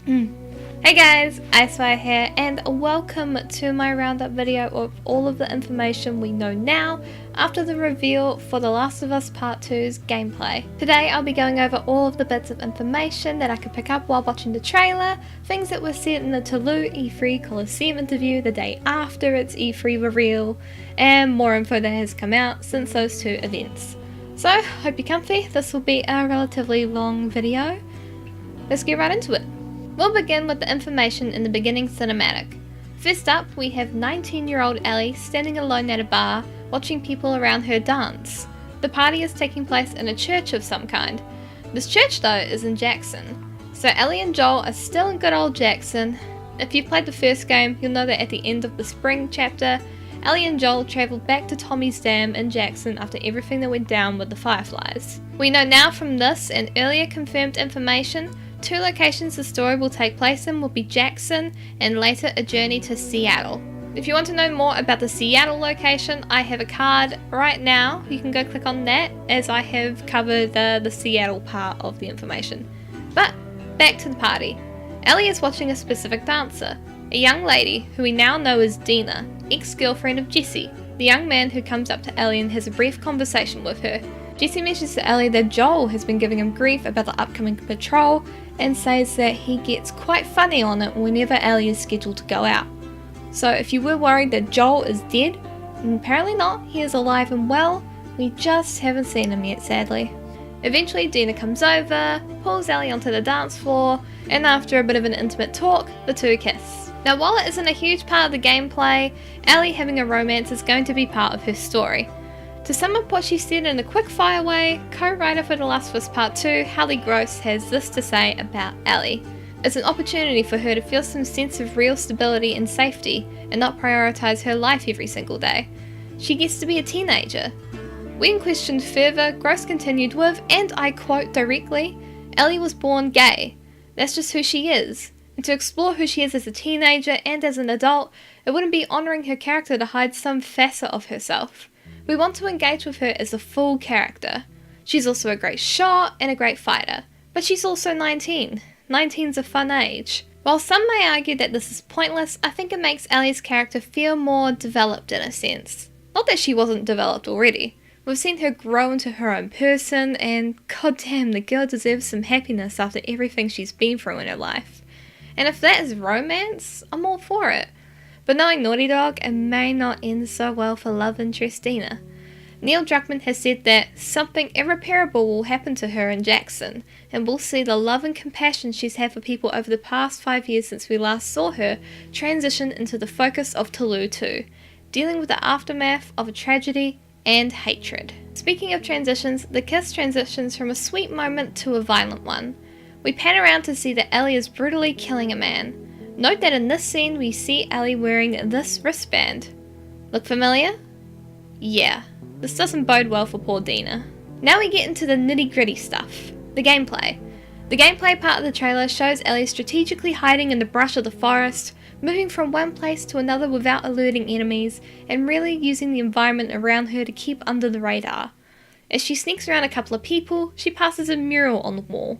Hey guys, Icefire here, and welcome to my roundup video of all of the information we know now after the reveal for The Last of Us Part 2's gameplay. Today I'll be going over all of the bits of information that I could pick up while watching the trailer, things that were said in the Toulouse E3 Coliseum interview the day after its E3 reveal, and more info that has come out since those two events. So, hope you're comfy. This will be a relatively long video. Let's get right into it. We'll begin with the information in the beginning cinematic. First up, we have 19-year-old Ellie standing alone at a bar, watching people around her dance. The party is taking place in a church of some kind. This church, though, is in Jackson. So Ellie and Joel are still in good old Jackson. If you've played the first game, you'll know that at the end of the spring chapter, Ellie and Joel travelled back to Tommy's Dam in Jackson after everything that went down with the Fireflies. We know now from this and earlier confirmed information, two locations the story will take place in will be Jackson and later a journey to Seattle. If you want to know more about the Seattle location, I have a card right now. You can go click on that as I have covered the Seattle part of the information. But back to the party. Ellie is watching a specific dancer, a young lady who we now know as Dina, ex-girlfriend of Jesse, the young man who comes up to Ellie and has a brief conversation with her. Jesse mentions to Ellie that Joel has been giving him grief about the upcoming patrol and says that he gets quite funny on it whenever Ellie is scheduled to go out. So if you were worried that Joel is dead, apparently not, he is alive and well, we just haven't seen him yet sadly. Eventually Dina comes over, pulls Ellie onto the dance floor, and after a bit of an intimate talk, the two kiss. Now while it isn't a huge part of the gameplay, Ellie having a romance is going to be part of her story. To sum up what she said in a quick-fire way, co-writer for The Last of Us Part 2, Hallie Gross, has this to say about Ellie. It's an opportunity for her to feel some sense of real stability and safety, and not prioritise her life every single day. She gets to be a teenager. When questioned further, Gross continued with, and I quote directly, "Ellie was born gay. That's just who she is. And to explore who she is as a teenager and as an adult, it wouldn't be honouring her character to hide some facet of herself. We want to engage with her as a full character. She's also a great shot and a great fighter, but she's also 19. 19's a fun age. While some may argue that this is pointless, I think it makes Ellie's character feel more developed in a sense. Not that she wasn't developed already. We've seen her grow into her own person, and goddamn, the girl deserves some happiness after everything she's been through in her life. And if that is romance, I'm all for it. But knowing Naughty Dog, it may not end so well for love interest Dina. Neil Druckmann has said that something irreparable will happen to her in Jackson, and we'll see the love and compassion she's had for people over the past 5 years since we last saw her transition into the focus of Toulouse 2, dealing with the aftermath of a tragedy and hatred. Speaking of transitions, the kiss transitions from a sweet moment to a violent one. We pan around to see that Ellie is brutally killing a man. Note that in this scene we see Ellie wearing this wristband. Look familiar? Yeah, this doesn't bode well for poor Dina. Now we get into the nitty gritty stuff, the gameplay. The gameplay part of the trailer shows Ellie strategically hiding in the brush of the forest, moving from one place to another without alerting enemies, and really using the environment around her to keep under the radar. As she sneaks around a couple of people, she passes a mural on the wall.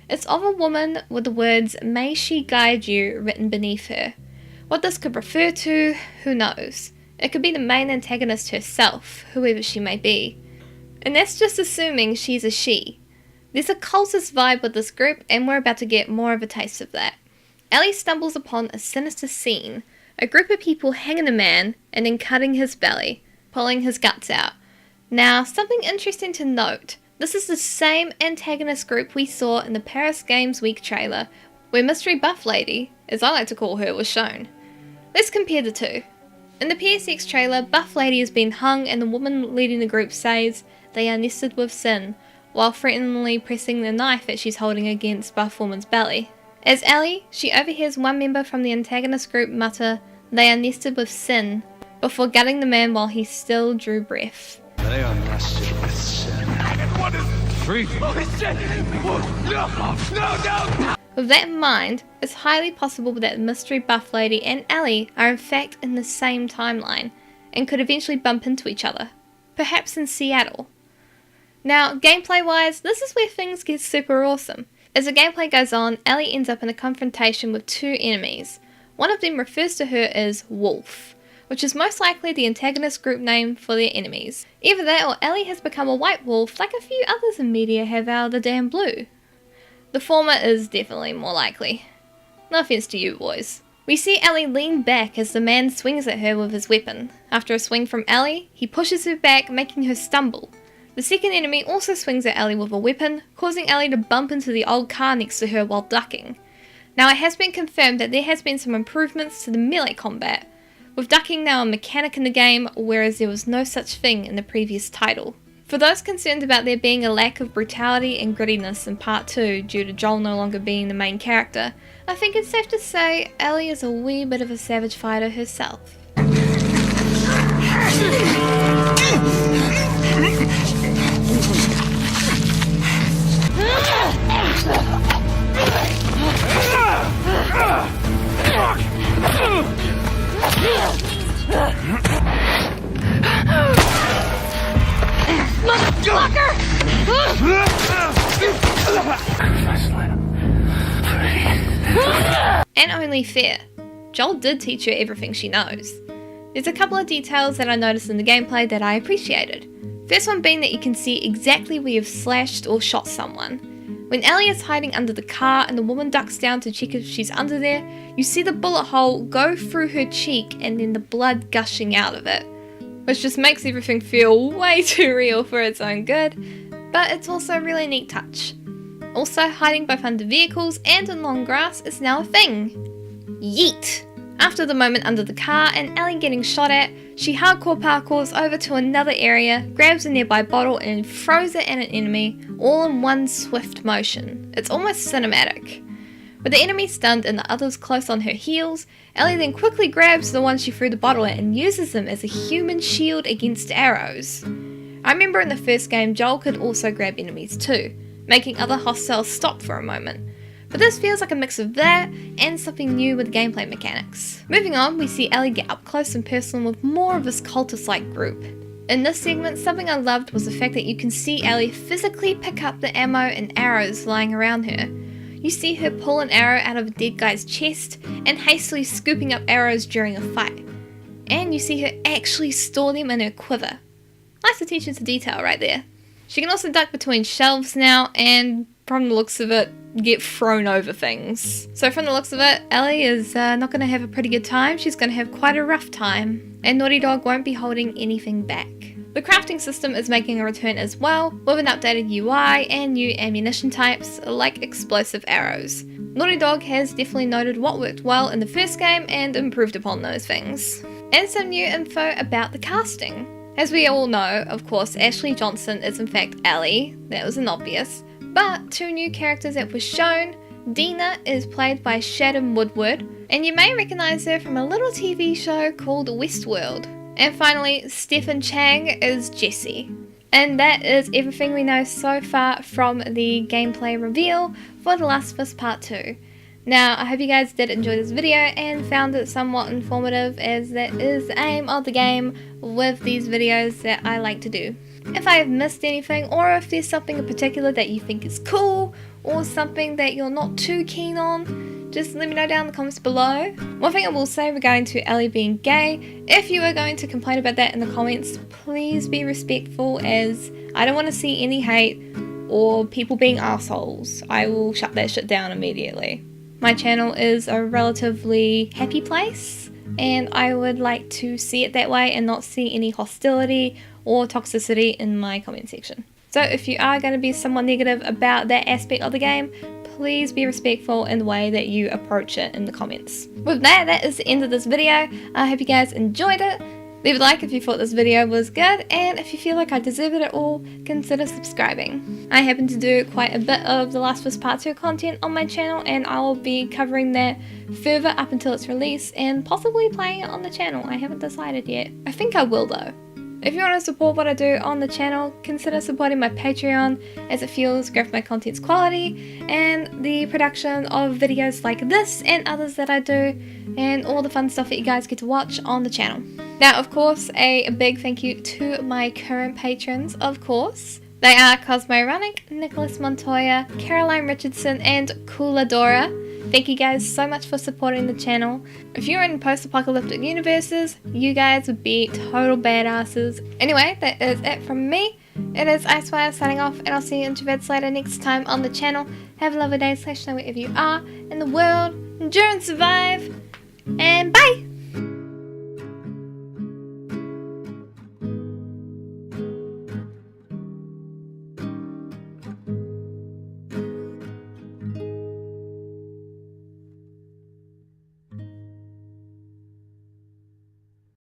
It's of a woman with the words, "May she guide you," written beneath her. What this could refer to, who knows? It could be the main antagonist herself, whoever she may be. And that's just assuming she's a she. There's a cultist vibe with this group, and we're about to get more of a taste of that. Ellie stumbles upon a sinister scene, a group of people hanging a man and then cutting his belly, pulling his guts out. Now, something interesting to note. This is the same antagonist group we saw in the Paris Games Week trailer, where Mystery Buff Lady, as I like to call her, was shown. Let's compare the two. In the PSX trailer, Buff Lady has been hung and the woman leading the group says they are nested with sin, while threateningly pressing the knife that she's holding against Buff Woman's belly. As Ellie, she overhears one member from the antagonist group mutter, "They are nested with sin," before gutting the man while he still drew breath. They are nested with sin. What is breathing? Oh shit! No! With that in mind, it's highly possible that Mystery Buff Lady and Ellie are in fact in the same timeline, and could eventually bump into each other, perhaps in Seattle. Now, gameplay wise, this is where things get super awesome. As the gameplay goes on, Ellie ends up in a confrontation with two enemies. One of them refers to her as Wolf, which is most likely the antagonist group name for their enemies. Either that or Ellie has become a white wolf like a few others in media have out of the damn blue. The former is definitely more likely. No offense to you boys. We see Ellie lean back as the man swings at her with his weapon. After a swing from Ellie, he pushes her back, making her stumble. The second enemy also swings at Ellie with a weapon, causing Ellie to bump into the old car next to her while ducking. Now it has been confirmed that there has been some improvements to the melee combat, with ducking now a mechanic in the game, whereas there was no such thing in the previous title. For those concerned about there being a lack of brutality and grittiness in Part 2 due to Joel no longer being the main character, I think it's safe to say Ellie is a wee bit of a savage fighter herself. And only fair. Joel did teach her everything she knows. There's a couple of details that I noticed in the gameplay that I appreciated. First one being that you can see exactly where you've slashed or shot someone. When Ellie is hiding under the car and the woman ducks down to check if she's under there, you see the bullet hole go through her cheek and then the blood gushing out of it, which just makes everything feel way too real for its own good, but it's also a really neat touch. Also, hiding both under vehicles and in long grass is now a thing. Yeet! After the moment under the car and Ellie getting shot at, she hardcore parkours over to another area, grabs a nearby bottle and throws it at an enemy, all in one swift motion. It's almost cinematic. With the enemy stunned and the others close on her heels, Ellie then quickly grabs the one she threw the bottle at and uses them as a human shield against arrows. I remember in the first game Joel could also grab enemies too, making other hostiles stop for a moment. But this feels like a mix of that and something new with gameplay mechanics. Moving on, we see Ellie get up close and personal with more of this cultist-like group. In this segment, something I loved was the fact that you can see Ellie physically pick up the ammo and arrows lying around her. You see her pull an arrow out of a dead guy's chest and hastily scooping up arrows during a fight. And you see her actually store them in her quiver. Nice attention to detail right there. She can also duck between shelves now and, from the looks of it, get thrown over things. So from the looks of it, Ellie is not going to have a pretty good time. She's going to have quite a rough time. And Naughty Dog won't be holding anything back. The crafting system is making a return as well, with an updated UI and new ammunition types, like explosive arrows. Naughty Dog has definitely noted what worked well in the first game and improved upon those things. And some new info about the casting. As we all know, of course, Ashley Johnson is in fact Ellie, that was an obvious. But two new characters that were shown. Dina is played by Shaddam Woodward, and you may recognise her from a little TV show called Westworld. And finally, Stephen Chang is Jesse. And that is everything we know so far from the gameplay reveal for The Last of Us Part 2. Now, I hope you guys did enjoy this video and found it somewhat informative, as that is the aim of the game with these videos that I like to do. If I have missed anything, or if there's something in particular that you think is cool, or something that you're not too keen on, just let me know down in the comments below. One thing I will say regarding to Ellie being gay, if you are going to complain about that in the comments, please be respectful, as I don't want to see any hate or people being assholes. I will shut that shit down immediately. My channel is a relatively happy place, and I would like to see it that way and not see any hostility or toxicity in my comment section. So if you are going to be somewhat negative about that aspect of the game, please be respectful in the way that you approach it in the comments. With that, that is the end of this video. I hope you guys enjoyed it. Leave a like if you thought this video was good, and if you feel like I deserve it at all, consider subscribing. I happen to do quite a bit of The Last of Us Part 2 content on my channel, and I will be covering that further up until its release, and possibly playing it on the channel. I haven't decided yet. I think I will though. If you want to support what I do on the channel, consider supporting my Patreon, as it fuels both my content's quality and the production of videos like this and others that I do, and all the fun stuff that you guys get to watch on the channel. Now, of course, a big thank you to my current patrons, of course. They are Cosmo Runnick, Nicholas Montoya, Caroline Richardson, and Cooladora. Thank you guys so much for supporting the channel. If you're in post-apocalyptic universes, you guys would be total badasses. Anyway, that is it from me. It is Icefire signing off, and I'll see you in Javets later next time on the channel. Have a lovely day / night wherever you are in the world. Endure and survive. And bye!